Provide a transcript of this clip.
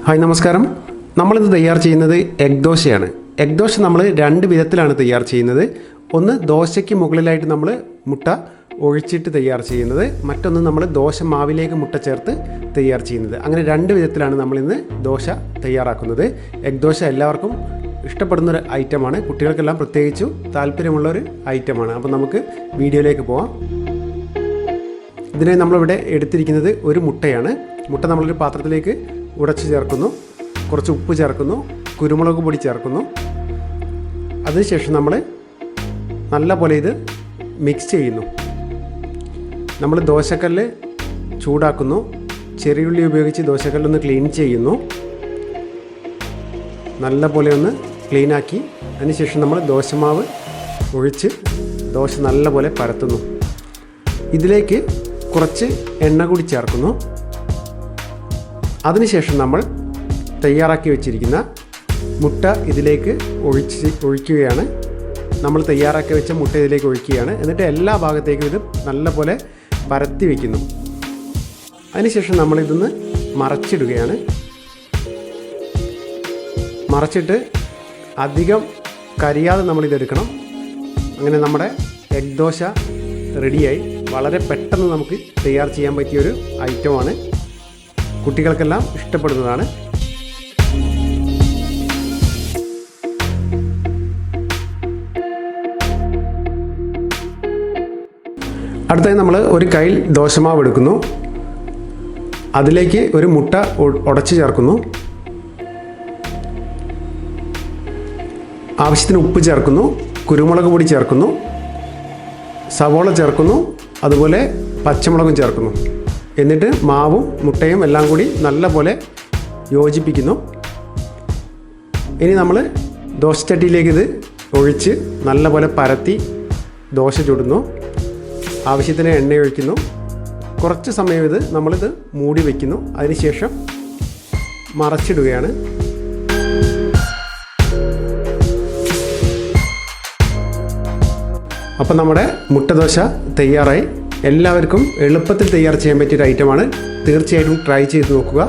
Hi നമസ്കാരം. നമ്മളിന്ന് തയ്യാർ ചെയ്യുന്നത് എഗ് ദോശയാണ്. എഗ് ദോശ നമ്മൾ രണ്ട് വിധത്തിലാണ് തയ്യാർ ചെയ്യുന്നത്. ഒന്ന് ദോശയ്ക്ക് മുകളിലായിട്ട് നമ്മൾ മുട്ട ഒഴിച്ചിട്ട് തയ്യാർ ചെയ്യുന്നത്, മറ്റൊന്ന് നമ്മൾ ദോശ മാവിലേക്ക് മുട്ട ചേർത്ത് തയ്യാർ ചെയ്യുന്നത്. അങ്ങനെ രണ്ട് വിധത്തിലാണ് നമ്മളിന്ന് ദോശ തയ്യാറാക്കുന്നത്. എഗ് ദോശ എല്ലാവർക്കും ഇഷ്ടപ്പെടുന്നൊരു ഐറ്റമാണ്, കുട്ടികൾക്കെല്ലാം പ്രത്യേകിച്ചും താല്പര്യമുള്ളൊരു ഐറ്റമാണ്. അപ്പോൾ നമുക്ക് വീഡിയോയിലേക്ക് പോവാം. ഇതിനെ നമ്മളിവിടെ എടുത്തിരിക്കുന്നത് ഒരു മുട്ടയാണ്. മുട്ട നമ്മളൊരു പാത്രത്തിലേക്ക് ഉടച്ച് ചേർക്കുന്നു, കുറച്ച് ഉപ്പ് ചേർക്കുന്നു, കുരുമുളക് പൊടി ചേർക്കുന്നു. അതിനുശേഷം നമ്മൾ നല്ല പോലെ ഇത് മിക്സ് ചെയ്യുന്നു. നമ്മൾ ദോശക്കല്ല് ചൂടാക്കുന്നു, ചെറിയുള്ളി ഉപയോഗിച്ച് ദോശക്കല്ലൊന്ന് ക്ലീൻ ചെയ്യുന്നു. നല്ല പോലെ ഒന്ന് ക്ലീനാക്കി അതിനുശേഷം നമ്മൾ ദോശമാവ് ഒഴിച്ച് ദോശ നല്ല പോലെ പരത്തുന്നു. ഇതിലേക്ക് കുറച്ച് എണ്ണ കൂടി ചേർക്കുന്നു. അതിനുശേഷം നമ്മൾ തയ്യാറാക്കി വെച്ചിരിക്കുന്ന മുട്ട ഇതിലേക്ക് ഒഴിക്കുകയാണ്. നമ്മൾ തയ്യാറാക്കി വെച്ച മുട്ട ഇതിലേക്ക് ഒഴിക്കുകയാണ്. എന്നിട്ട് എല്ലാ ഭാഗത്തേക്കും ഇത് നല്ലപോലെ പരത്തി വയ്ക്കുന്നു. അതിനുശേഷം നമ്മളിതൊന്ന് മറച്ചിടുകയാണ്. മറച്ചിട്ട് അധികം കരിയാതെ നമ്മളിതെടുക്കണം. അങ്ങനെ നമ്മുടെ എഗ് ദോശ റെഡിയായി. വളരെ പെട്ടെന്ന് നമുക്ക് തയ്യാർ ചെയ്യാൻ പറ്റിയൊരു ഐറ്റമാണ്, കുട്ടികൾക്കെല്ലാം ഇഷ്ടപ്പെടുന്നതാണ്. അടുത്തായി നമ്മൾ ഒരു കയ്യിൽ ദോശമാവ് എടുക്കുന്നു. അതിലേക്ക് ഒരു മുട്ട ഉടച്ച് ചേർക്കുന്നു. ആവശ്യത്തിന് ഉപ്പ് ചേർക്കുന്നു, കുരുമുളക് പൊടി ചേർക്കുന്നു, സവോള ചേർക്കുന്നു, അതുപോലെ പച്ചമുളകും ചേർക്കുന്നു. എന്നിട്ട് മാവും മുട്ടയും എല്ലാം കൂടി നല്ലപോലെ യോജിപ്പിക്കുന്നു. ഇനി നമ്മൾ ദോശച്ചട്ടിയിലേക്ക് ഇത് ഒഴിച്ച് നല്ലപോലെ പരത്തി ദോശ ചുടുന്നു. ആവശ്യത്തിന് എണ്ണ ഒഴിക്കുന്നു. കുറച്ച് സമയം നമ്മളിത് മൂടി വയ്ക്കുന്നു. അതിനുശേഷം മറച്ചിടുകയാണ്. അപ്പം നമ്മുടെ മുട്ടദോശ തയ്യാറായി. എല്ലാവർക്കും എളുപ്പത്തിൽ തയ്യാർ ചെയ്യാൻ പറ്റിയൊരു ഐറ്റമാണ്. തീർച്ചയായിട്ടും ട്രൈ ചെയ്ത് നോക്കുക.